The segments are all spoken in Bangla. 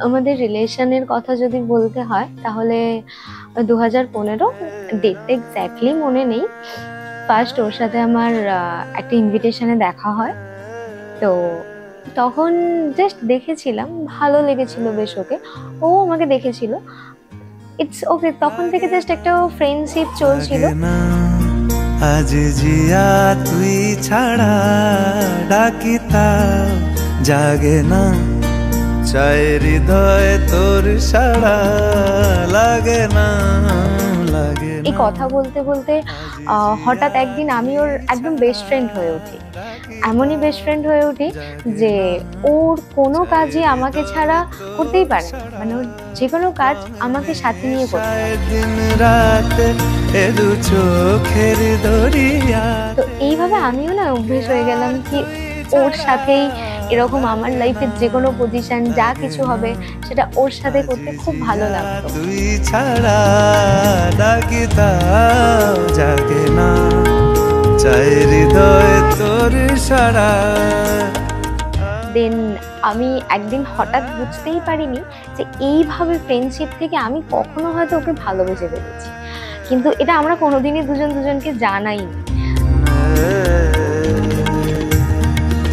আমাদের রিলেশনের কথা যদি বলতে হয় তাহলে 2015, ডেটটা এক্স্যাক্টলি মনে নেই। ফার্স্ট ওর সাথে আমার একটা ইনভিটেশনে দেখা হয়। তো তখন জাস্ট দেখেছিলাম, ভালো লেগেছিল বেশ ওকে, ও আমাকে দেখেছিল, ইটস ওকে। তখন থেকে জাস্ট একটা ফ্রেন্ডশিপ চলছিল। আজ জিয়া তুই ছাড়া ডাকিতা জাগে না, চাই হৃদয় তোর সারা লাগে না, লাগে এই কথা বলতে বলতে হঠাৎ একদিন আমি ওর একদম বেস্ট ফ্রেন্ড হয়ে উঠি। এমনই বেস্ট ফ্রেন্ড হয়ে উঠি যে ওর কোনো কাজই আমাকে ছাড়া করতেই পারে না, মানে ওর যে কোনো কাজ আমাকে সাথে নিয়ে করতে হয়। দিন রাত এ দু চোখের দরিয়া। তো এইভাবে আমিও না অভ্যেস হয়ে গেলাম কি ওর সাথেই এরকম আমার লাইফের যে কোনো পজিশন যা কিছু হবে সেটা ওর সাথে করতে খুব ভালো লাগতো। তুই ছাড়া ডাকিতা জাগে না, চাই হৃদয় তোর সারা। দেন আমি একদিন হঠাৎ বুঝতেই পারিনি যে এইভাবে ফ্রেন্ডশিপ থেকে আমি কখনো হয়তো ওকে ভালোবেসে ফেলেছি, কিন্তু এটা আমরা কোনোদিনই দুজন দুজনকে জানাইনি।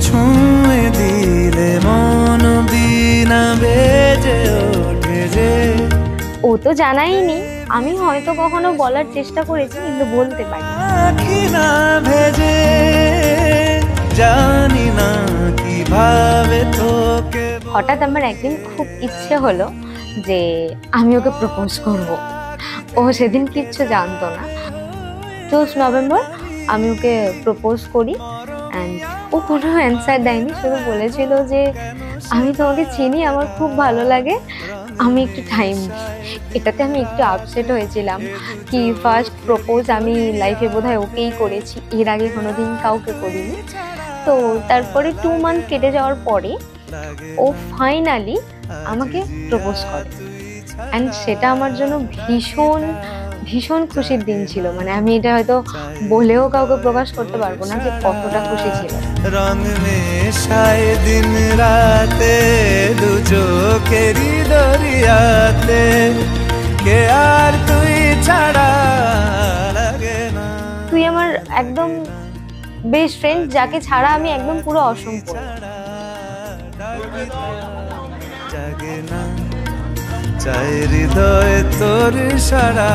ছুঁয়ে দিলে মন বিনা বেজে ওঠে যে, ও তো জানাইনি, আমি হয়তো কখনো বলার চেষ্টা করেছি কিন্তু বলতে পারি। আখি না ভেজে জানি না কিভাবে তোকে। হঠাৎ আমার একদিন খুব ইচ্ছে হলো যে আমি ওকে প্রপোজ করব। ও সেদিন কিচ্ছু জানতো না। 12 নভেম্বর আমি ওকে প্রপোজ করি অ্যান্ড ও কোনো অ্যান্সার দেয়নি, শুধু বলেছিল যে আমি তোমাকে চিনি, আমার খুব ভালো লাগে, আমি একটু টাইম। এটাতে আমি একটু আপসেট হয়েছিলাম কি ফার্স্ট প্রপোজ আমি লাইফে বোধহয় ওকেই করেছি, এর আগে কোনোদিন কাউকে করিনি। তো তারপরে 2 মান্থ কেটে যাওয়ার পরে ও ফাইনালি আমাকে প্রপোজ করে অ্যান্ড সেটা আমার জন্য ভীষণ ভীষণ খুশির দিন ছিল। মানে আমি এটা হয়তো বলেও কাউকে প্রকাশ করতে পারবো না যে কতটা খুশি ছিল। রং মেশায় দিন রাতে দু চোখেরই দরিয়াতে, কে আর তুই ছাড়া লাগে না। তুই আমার একদম বেস্ট ফ্রেন্ড, যাকে ছাড়া আমি একদম পুরো অসম্পূর্ণ। জাগে না, চাই হৃদয় তোর সারা।